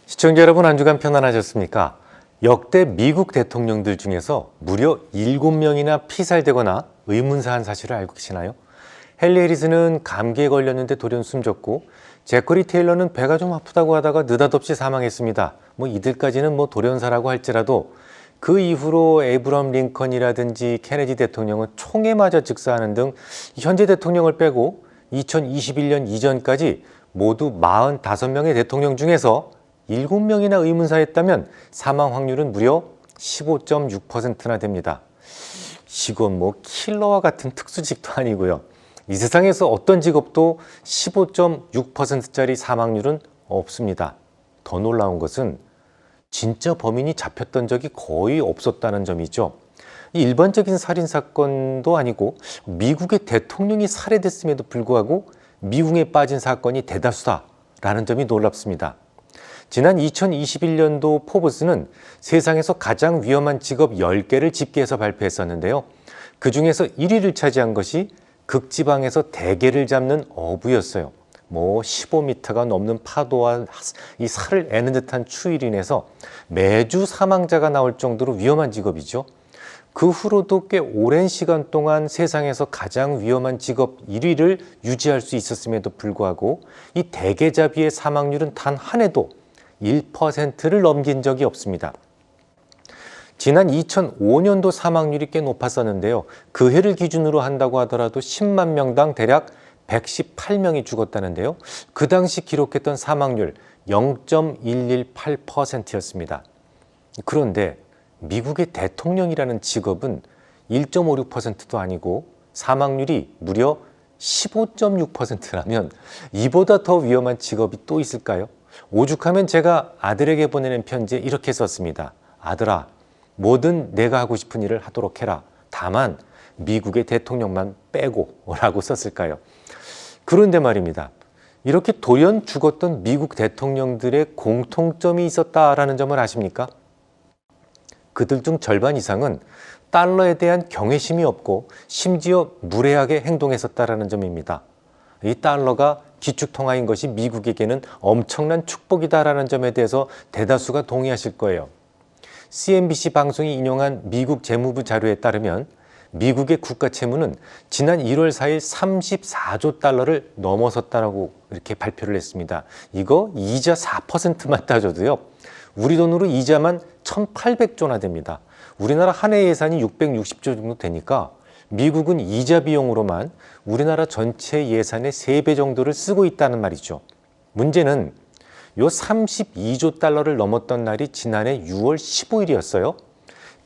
시청자 여러분, 한 주간 평안하셨습니까? 역대 미국 대통령들 중에서 무려 7명이나 피살되거나 의문사한 사실을 알고 계시나요? 헨리 해리스는 감기에 걸렸는데 돌연 숨졌고, 제커리 테일러는 배가 좀 아프다고 하다가 느닷없이 사망했습니다. 이들까지는 돌연사라고 할지라도 그 이후로 에이브럼 링컨이라든지 케네디 대통령은 총에 맞아 즉사하는 등 현재 대통령을 빼고 2021년 이전까지 모두 45명의 대통령 중에서 7명이나 의문사했다면 사망 확률은 무려 15.6%나 됩니다. 이건 킬러와 같은 특수직도 아니고요. 이 세상에서 어떤 직업도 15.6%짜리 사망률은 없습니다. 더 놀라운 것은 진짜 범인이 잡혔던 적이 거의 없었다는 점이죠. 일반적인 살인사건도 아니고 미국의 대통령이 살해됐음에도 불구하고 미궁에 빠진 사건이 대다수다라는 점이 놀랍습니다. 지난 2021년도 포브스는 세상에서 가장 위험한 직업 10개를 집계해서 발표했었는데요. 그 중에서 1위를 차지한 것이 극지방에서 대게를 잡는 어부였어요. 15m가 넘는 파도와 이 살을 애는 듯한 추위로 인해서 매주 사망자가 나올 정도로 위험한 직업이죠. 그 후로도 꽤 오랜 시간 동안 세상에서 가장 위험한 직업 1위를 유지할 수 있었음에도 불구하고 이 대게잡이의 사망률은 단 한 해도 1%를 넘긴 적이 없습니다. 지난 2005년도 사망률이 꽤 높았었는데요. 그 해를 기준으로 한다고 하더라도 10만 명당 대략 118명이 죽었다는데요. 그 당시 기록했던 사망률 0.118%였습니다. 그런데 미국의 대통령이라는 직업은 1.56%도 아니고 사망률이 무려 15.6%라면 이보다 더 위험한 직업이 또 있을까요? 오죽하면 제가 아들에게 보내는 편지에 이렇게 썼습니다. 아들아, 뭐든 내가 하고 싶은 일을 하도록 해라. 다만 미국의 대통령만 빼고 라고 썼을까요? 그런데 말입니다. 이렇게 돌연 죽었던 미국 대통령들의 공통점이 있었다라는 점을 아십니까? 그들 중 절반 이상은 달러에 대한 경외심이 없고 심지어 무례하게 행동했었다라는 점입니다. 이 달러가 기축통화인 것이 미국에게는 엄청난 축복이다라는 점에 대해서 대다수가 동의하실 거예요. CNBC 방송이 인용한 미국 재무부 자료에 따르면 미국의 국가 채무는 지난 1월 4일 34조 달러를 넘어섰다라고 이렇게 발표를 했습니다. 이거 이자 4%만 따져도요. 우리 돈으로 이자만 1,800조나 됩니다. 우리나라 한 해 예산이 660조 정도 되니까 미국은 이자 비용으로만 우리나라 전체 예산의 3배 정도를 쓰고 있다는 말이죠. 문제는 요 32조 달러를 넘었던 날이 지난해 6월 15일이었어요.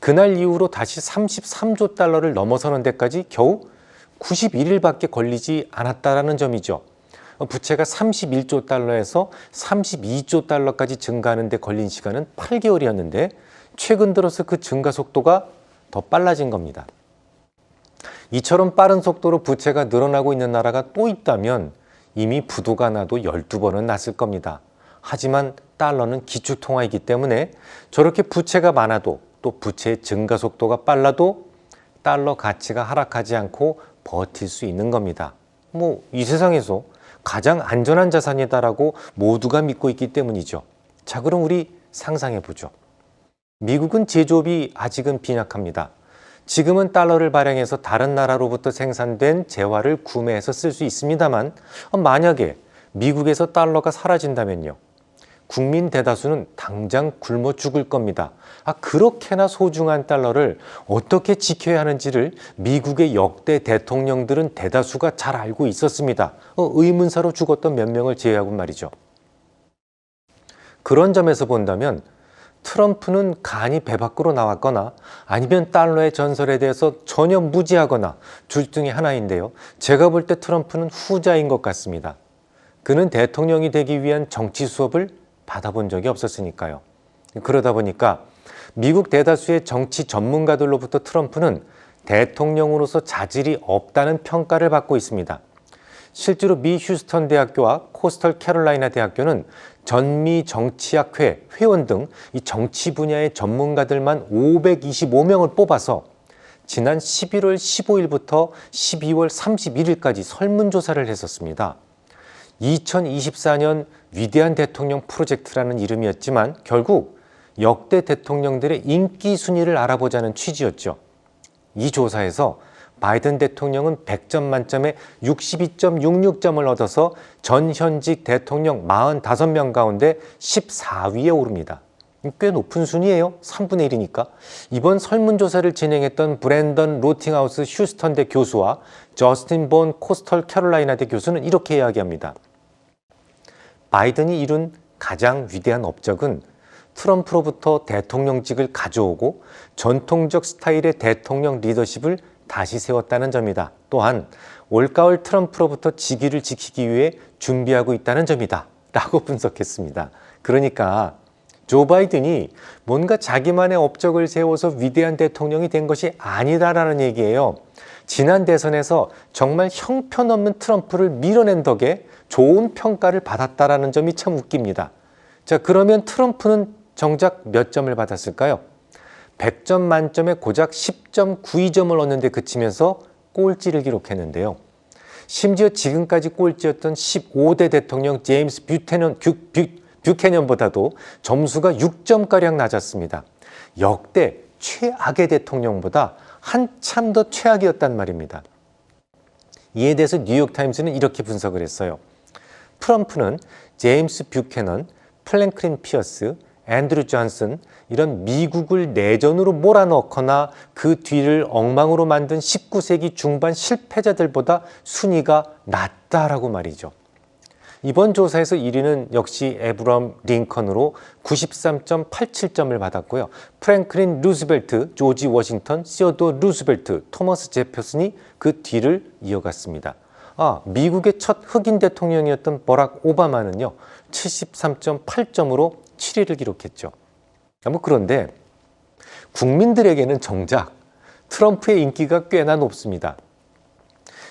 그날 이후로 다시 33조 달러를 넘어서는 데까지 겨우 91일밖에 걸리지 않았다라는 점이죠. 부채가 31조 달러에서 32조 달러까지 증가하는 데 걸린 시간은 8개월이었는데 최근 들어서 그 증가 속도가 더 빨라진 겁니다. 이처럼 빠른 속도로 부채가 늘어나고 있는 나라가 또 있다면 이미 부도가 나도 12번은 났을 겁니다. 하지만 달러는 기축통화이기 때문에 저렇게 부채가 많아도 또 부채의 증가 속도가 빨라도 달러 가치가 하락하지 않고 버틸 수 있는 겁니다. 이 세상에서 가장 안전한 자산이다라고 모두가 믿고 있기 때문이죠. 자, 그럼 우리 상상해 보죠. 미국은 제조업이 아직은 빈약합니다. 지금은 달러를 발행해서 다른 나라로부터 생산된 재화를 구매해서 쓸 수 있습니다만 만약에 미국에서 달러가 사라진다면요. 국민 대다수는 당장 굶어 죽을 겁니다. 그렇게나 소중한 달러를 어떻게 지켜야 하는지를 미국의 역대 대통령들은 대다수가 잘 알고 있었습니다. 의문사로 죽었던 몇 명을 제외하고 말이죠. 그런 점에서 본다면 트럼프는 간이 배 밖으로 나왔거나 아니면 달러의 전설에 대해서 전혀 무지하거나 둘 중에 하나인데요. 제가 볼 때 트럼프는 후자인 것 같습니다. 그는 대통령이 되기 위한 정치 수업을 받아본 적이 없었으니까요. 그러다 보니까 미국 대다수의 정치 전문가들로부터 트럼프는 대통령으로서 자질이 없다는 평가를 받고 있습니다. 실제로 미 휴스턴 대학교와 코스털 캐롤라이나 대학교는 전미 정치학회 회원 등 이 정치 분야의 전문가들만 525명을 뽑아서 지난 11월 15일부터 12월 31일까지 설문조사를 했었습니다. 2024년 위대한 대통령 프로젝트라는 이름이었지만 결국 역대 대통령들의 인기 순위를 알아보자는 취지였죠. 이 조사에서 바이든 대통령은 100점 만점에 62.66점을 얻어서 전 현직 대통령 45명 가운데 14위에 오릅니다. 꽤 높은 순위예요. 3분의 1이니까. 이번 설문조사를 진행했던 브랜던 로팅하우스 휴스턴대 교수와 저스틴 본 코스털 캐롤라이나대 교수는 이렇게 이야기합니다. 바이든이 이룬 가장 위대한 업적은 트럼프로부터 대통령직을 가져오고 전통적 스타일의 대통령 리더십을 다시 세웠다는 점이다. 또한 올가을 트럼프로부터 직위를 지키기 위해 준비하고 있다는 점이다. 라고 분석했습니다. 그러니까 조 바이든이 뭔가 자기만의 업적을 세워서 위대한 대통령이 된 것이 아니다라는 얘기예요. 지난 대선에서 정말 형편없는 트럼프를 밀어낸 덕에 좋은 평가를 받았다라는 점이 참 웃깁니다. 자, 그러면 트럼프는 정작 몇 점을 받았을까요? 100점 만점에 고작 10.92점을 얻는 데 그치면서 꼴찌를 기록했는데요. 심지어 지금까지 꼴찌였던 15대 대통령 제임스 뷰캐넌보다도 점수가 6점가량 낮았습니다. 역대 최악의 대통령보다 한참 더 최악이었단 말입니다. 이에 대해서 뉴욕타임스는 이렇게 분석을 했어요. 트럼프는 제임스 뷰캐넌, 플랭클린 피어스, 앤드류 존슨 이런 미국을 내전으로 몰아넣거나 그 뒤를 엉망으로 만든 19세기 중반 실패자들보다 순위가 낮다라고 말이죠. 이번 조사에서 1위는 역시 에브럼 링컨으로 93.87점을 받았고요. 프랭클린 루즈벨트, 조지 워싱턴, 시어도어 루즈벨트, 토머스 제퍼슨이 그 뒤를 이어갔습니다. 미국의 첫 흑인 대통령이었던 버락 오바마는요. 73.8점으로 7위를 기록했죠. 그런데 국민들에게는 정작 트럼프의 인기가 꽤나 높습니다.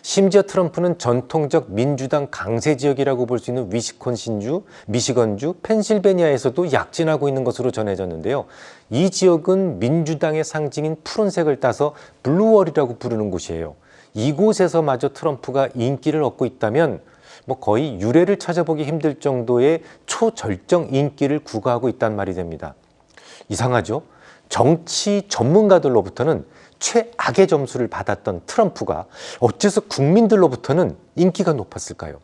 심지어 트럼프는 전통적 민주당 강세 지역이라고 볼 수 있는 위스콘신주, 미시건주, 펜실베니아에서도 약진하고 있는 것으로 전해졌는데요. 이 지역은 민주당의 상징인 푸른색을 따서 블루월이라고 부르는 곳이에요. 이곳에서마저 트럼프가 인기를 얻고 있다면 거의 유례를 찾아보기 힘들 정도의 초절정 인기를 구가하고 있단 말이 됩니다. 이상하죠? 정치 전문가들로부터는 최악의 점수를 받았던 트럼프가 어째서 국민들로부터는 인기가 높았을까요?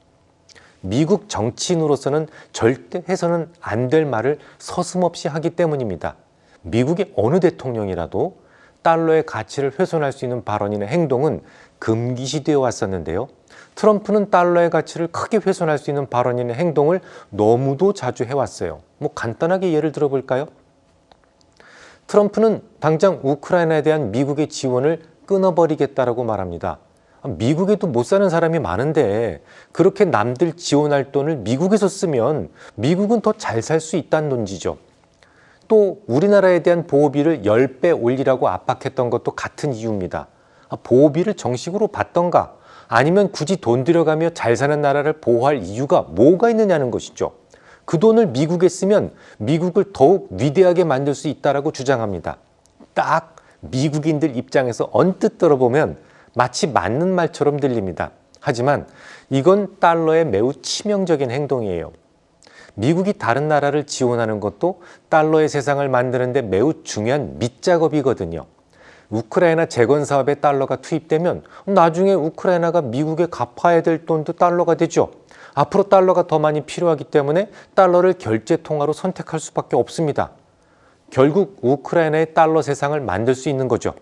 미국 정치인으로서는 절대 해서는 안 될 말을 서슴없이 하기 때문입니다. 미국의 어느 대통령이라도 달러의 가치를 훼손할 수 있는 발언이나 행동은 금기시되어 왔었는데요. 트럼프는 달러의 가치를 크게 훼손할 수 있는 발언이나 행동을 너무도 자주 해왔어요. 간단하게 예를 들어볼까요? 트럼프는 당장 우크라이나에 대한 미국의 지원을 끊어버리겠다라고 말합니다. 미국에도 못 사는 사람이 많은데 그렇게 남들 지원할 돈을 미국에서 쓰면 미국은 더 잘 살 수 있다는 논지죠. 또 우리나라에 대한 보호비를 10배 올리라고 압박했던 것도 같은 이유입니다. 보호비를 정식으로 받던가 아니면 굳이 돈 들여가며 잘 사는 나라를 보호할 이유가 뭐가 있느냐는 것이죠. 그 돈을 미국에 쓰면 미국을 더욱 위대하게 만들 수 있다라고 주장합니다. 딱 미국인들 입장에서 언뜻 들어보면 마치 맞는 말처럼 들립니다. 하지만 이건 달러의 매우 치명적인 행동이에요. 미국이 다른 나라를 지원하는 것도 달러의 세상을 만드는 데 매우 중요한 밑작업이거든요. 우크라이나 재건 사업에 달러가 투입되면 나중에 우크라이나가 미국에 갚아야 될 돈도 달러가 되죠. 앞으로 달러가 더 많이 필요하기 때문에 달러를 결제 통화로 선택할 수밖에 없습니다. 결국 우크라이나의 달러 세상을 만들 수 있는 거죠.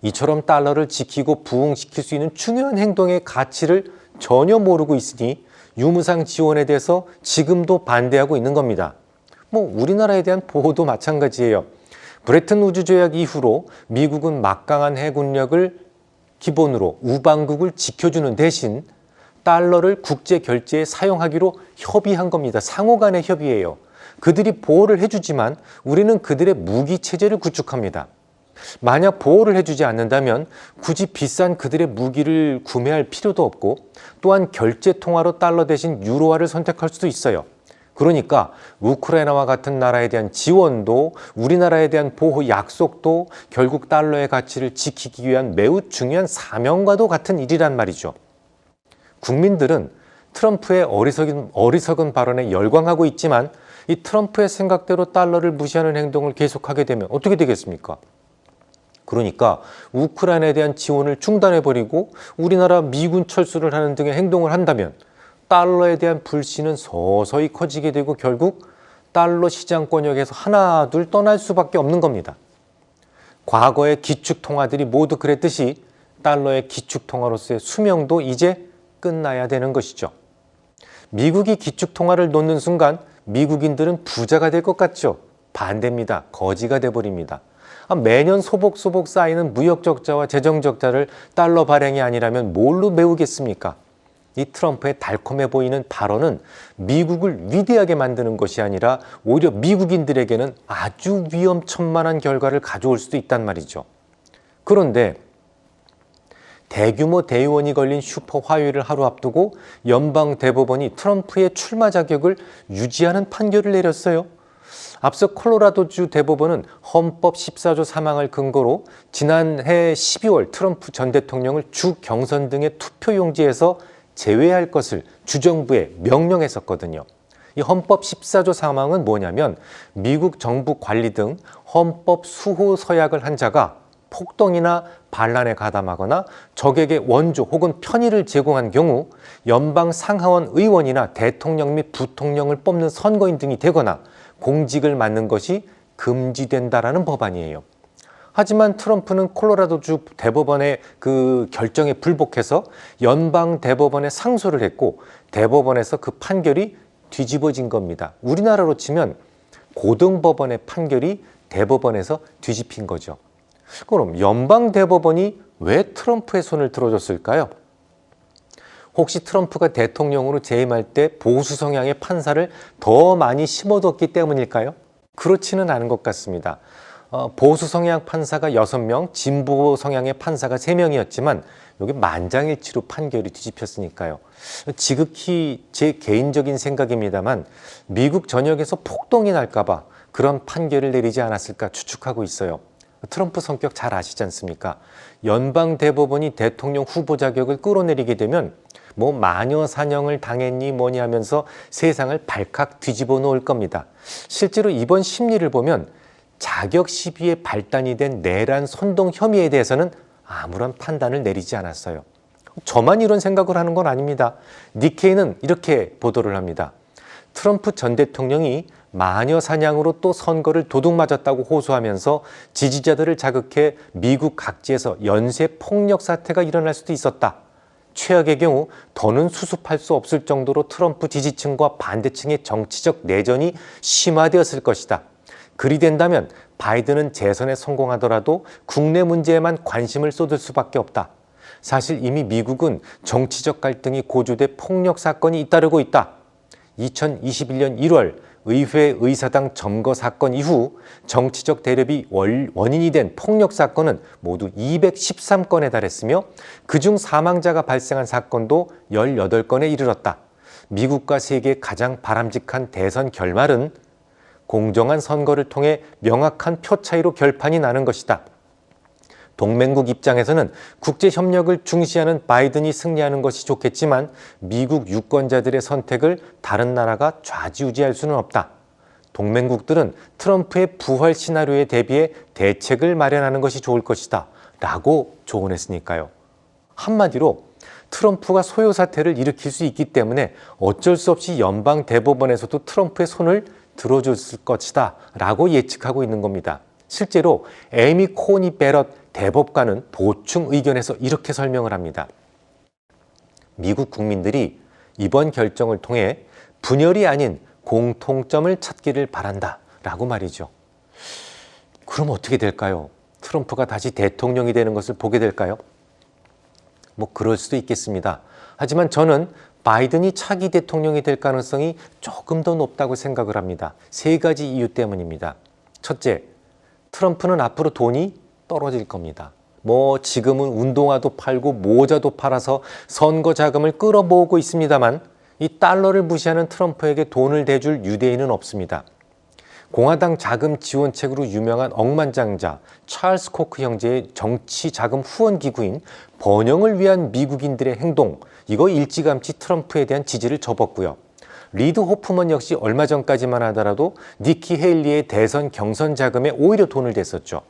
이처럼 달러를 지키고 부흥시킬 수 있는 중요한 행동의 가치를 전혀 모르고 있으니 유무상 지원에 대해서 지금도 반대하고 있는 겁니다. 우리나라에 대한 보호도 마찬가지예요. 브레튼 우주 조약 이후로 미국은 막강한 해군력을 기본으로 우방국을 지켜주는 대신 달러를 국제 결제에 사용하기로 협의한 겁니다. 상호 간의 협의예요. 그들이 보호를 해주지만 우리는 그들의 무기 체제를 구축합니다. 만약 보호를 해주지 않는다면 굳이 비싼 그들의 무기를 구매할 필요도 없고 또한 결제 통화로 달러 대신 유로화를 선택할 수도 있어요. 그러니까 우크라이나와 같은 나라에 대한 지원도 우리나라에 대한 보호 약속도 결국 달러의 가치를 지키기 위한 매우 중요한 사명과도 같은 일이란 말이죠. 국민들은 트럼프의 어리석은 발언에 열광하고 있지만 이 트럼프의 생각대로 달러를 무시하는 행동을 계속하게 되면 어떻게 되겠습니까? 그러니까 우크라이나에 대한 지원을 중단해버리고 우리나라 미군 철수를 하는 등의 행동을 한다면 달러에 대한 불신은 서서히 커지게 되고 결국 달러 시장권역에서 하나둘 떠날 수밖에 없는 겁니다. 과거의 기축통화들이 모두 그랬듯이 달러의 기축통화로서의 수명도 이제 끝나야 되는 것이죠. 미국이 기축통화를 놓는 순간 미국인들은 부자가 될 것 같죠? 반대입니다. 거지가 돼버립니다. 매년 소복소복 쌓이는 무역적자와 재정적자를 달러 발행이 아니라면 뭘로 메우겠습니까? 이 트럼프의 달콤해 보이는 발언은 미국을 위대하게 만드는 것이 아니라 오히려 미국인들에게는 아주 위험천만한 결과를 가져올 수도 있단 말이죠. 그런데 대규모 대의원이 걸린 슈퍼 화요일을 하루 앞두고 연방대법원이 트럼프의 출마 자격을 유지하는 판결을 내렸어요. 앞서 콜로라도주 대법원은 헌법 14조 3항을 근거로 지난해 12월 트럼프 전 대통령을 주 경선 등의 투표용지에서 제외할 것을 주정부에 명령했었거든요. 이 헌법 14조 3항은 뭐냐면 미국 정부 관리 등 헌법 수호 서약을 한 자가 폭동이나 반란에 가담하거나 적에게 원조 혹은 편의를 제공한 경우 연방 상하원 의원이나 대통령 및 부통령을 뽑는 선거인 등이 되거나 공직을 맡는 것이 금지된다라는 법안이에요. 하지만 트럼프는 콜로라도주 대법원의 그 결정에 불복해서 연방 대법원에 상소를 했고 대법원에서 그 판결이 뒤집어진 겁니다. 우리나라로 치면 고등법원의 판결이 대법원에서 뒤집힌 거죠. 그럼 연방 대법원이 왜 트럼프의 손을 들어줬을까요? 혹시 트럼프가 대통령으로 재임할 때 보수 성향의 판사를 더 많이 심어뒀기 때문일까요? 그렇지는 않은 것 같습니다. 보수 성향 판사가 6명, 진보 성향의 판사가 3명이었지만 여기 만장일치로 판결이 뒤집혔으니까요. 지극히 제 개인적인 생각입니다만 미국 전역에서 폭동이 날까 봐 그런 판결을 내리지 않았을까 추측하고 있어요. 트럼프 성격 잘 아시지 않습니까? 연방 대법원이 대통령 후보 자격을 끌어내리게 되면 뭐 마녀 사냥을 당했니 뭐니 하면서 세상을 발칵 뒤집어 놓을 겁니다. 실제로 이번 심리를 보면 자격 시비에 발단이 된 내란 선동 혐의에 대해서는 아무런 판단을 내리지 않았어요. 저만 이런 생각을 하는 건 아닙니다. 니케이는 이렇게 보도를 합니다. 트럼프 전 대통령이 마녀 사냥으로 또 선거를 도둑맞았다고 호소하면서 지지자들을 자극해 미국 각지에서 연쇄 폭력 사태가 일어날 수도 있었다. 최악의 경우 더는 수습할 수 없을 정도로 트럼프 지지층과 반대층의 정치적 내전이 심화되었을 것이다. 그리 된다면 바이든은 재선에 성공하더라도 국내 문제에만 관심을 쏟을 수밖에 없다. 사실 이미 미국은 정치적 갈등이 고조돼 폭력 사건이 잇따르고 있다. 2021년 1월 의회 의사당 점거 사건 이후 정치적 대립이 원인이 된 폭력 사건은 모두 213건에 달했으며 그중 사망자가 발생한 사건도 18건에 이르렀다. 미국과 세계의 가장 바람직한 대선 결말은 공정한 선거를 통해 명확한 표 차이로 결판이 나는 것이다. 동맹국 입장에서는 국제협력을 중시하는 바이든이 승리하는 것이 좋겠지만 미국 유권자들의 선택을 다른 나라가 좌지우지할 수는 없다. 동맹국들은 트럼프의 부활 시나리오에 대비해 대책을 마련하는 것이 좋을 것이다. 라고 조언했으니까요. 한마디로 트럼프가 소요 사태를 일으킬 수 있기 때문에 어쩔 수 없이 연방 대법원에서도 트럼프의 손을 들어줬을 것이다. 라고 예측하고 있는 겁니다. 실제로 에이미 코니 베럿 대법관은 보충 의견에서 이렇게 설명을 합니다. 미국 국민들이 이번 결정을 통해 분열이 아닌 공통점을 찾기를 바란다 라고 말이죠. 그럼 어떻게 될까요? 트럼프가 다시 대통령이 되는 것을 보게 될까요? 뭐 그럴 수도 있겠습니다. 하지만 저는 바이든이 차기 대통령이 될 가능성이 조금 더 높다고 생각을 합니다. 3가지 이유 때문입니다. 첫째, 트럼프는 앞으로 돈이 떨어질 겁니다. 뭐 지금은 운동화도 팔고 모자도 팔아서 선거 자금을 끌어모으고 있습니다만 이 달러를 무시하는 트럼프에게 돈을 대줄 유대인은 없습니다. 공화당 자금 지원책으로 유명한 억만장자 찰스 코크 형제의 정치 자금 후원 기구인 번영을 위한 미국인들의 행동, 이거 일찌감치 트럼프에 대한 지지를 접었고요. 리드 호프먼 역시 얼마 전까지만 하더라도 니키 헤일리의 대선 경선 자금에 오히려 돈을 댔었죠.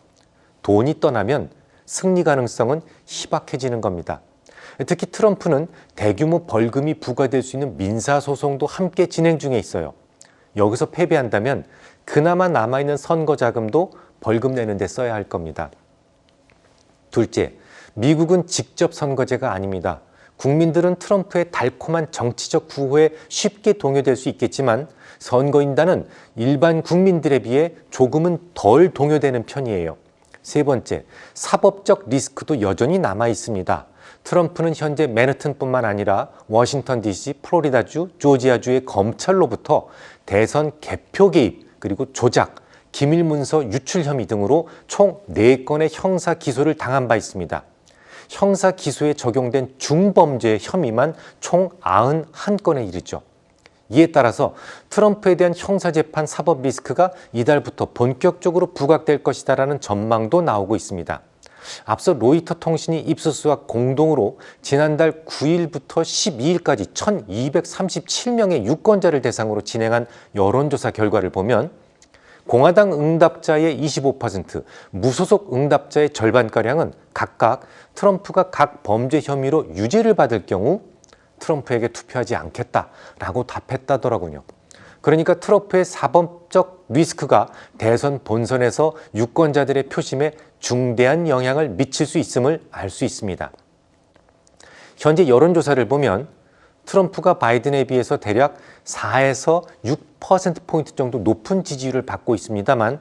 돈이 떠나면 승리 가능성은 희박해지는 겁니다. 특히 트럼프는 대규모 벌금이 부과될 수 있는 민사소송도 함께 진행 중에 있어요. 여기서 패배한다면 그나마 남아있는 선거 자금도 벌금 내는 데 써야 할 겁니다. 둘째, 미국은 직접 선거제가 아닙니다. 국민들은 트럼프의 달콤한 정치적 구호에 쉽게 동요될 수 있겠지만 선거인단은 일반 국민들에 비해 조금은 덜 동요되는 편이에요. 세 번째, 사법적 리스크도 여전히 남아 있습니다. 트럼프는 현재 맨해튼뿐만 아니라 워싱턴 DC, 플로리다주, 조지아주의 검찰로부터 대선 개표 개입, 그리고 조작, 기밀문서 유출 혐의 등으로 총 4건의 형사 기소를 당한 바 있습니다. 형사 기소에 적용된 중범죄 혐의만 총 91건에 이르죠. 이에 따라서 트럼프에 대한 형사재판 사법 리스크가 이달부터 본격적으로 부각될 것이다라는 전망도 나오고 있습니다. 앞서 로이터 통신이 입수수와 공동으로 지난달 9일부터 12일까지 1237명의 유권자를 대상으로 진행한 여론조사 결과를 보면 공화당 응답자의 25%, 무소속 응답자의 절반가량은 각각 트럼프가 각 범죄 혐의로 유죄를 받을 경우 트럼프에게 투표하지 않겠다라고 답했다더라고요. 그러니까 트럼프의 사법적 리스크가 대선 본선에서 유권자들의 표심에 중대한 영향을 미칠 수 있음을 알 수 있습니다. 현재 여론조사를 보면 트럼프가 바이든에 비해서 대략 4에서 6%포인트 정도 높은 지지율을 받고 있습니다만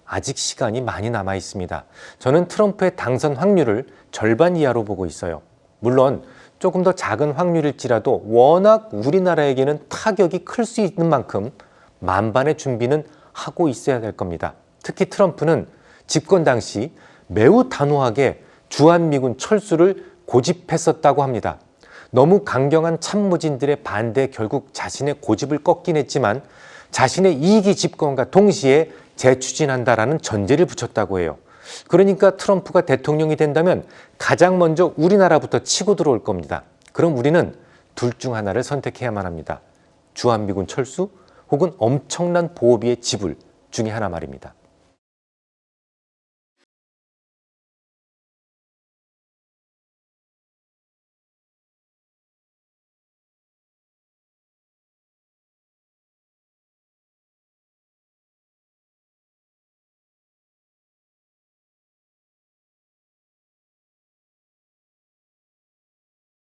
아직 시간이 많이 남아 있습니다. 저는 트럼프의 당선 확률을 절반 이하로 보고 있어요. 물론 조금 더 작은 확률일지라도 워낙 우리나라에게는 타격이 클 수 있는 만큼 만반의 준비는 하고 있어야 될 겁니다. 특히 트럼프는 집권 당시 매우 단호하게 주한미군 철수를 고집했었다고 합니다. 너무 강경한 참모진들의 반대에 결국 자신의 고집을 꺾긴 했지만 자신의 이기 집권과 동시에 재추진한다라는 전제를 붙였다고 해요. 그러니까 트럼프가 대통령이 된다면 가장 먼저 우리나라부터 치고 들어올 겁니다. 그럼 우리는 둘 중 하나를 선택해야만 합니다. 주한미군 철수 혹은 엄청난 보호비의 지불 중에 하나 말입니다.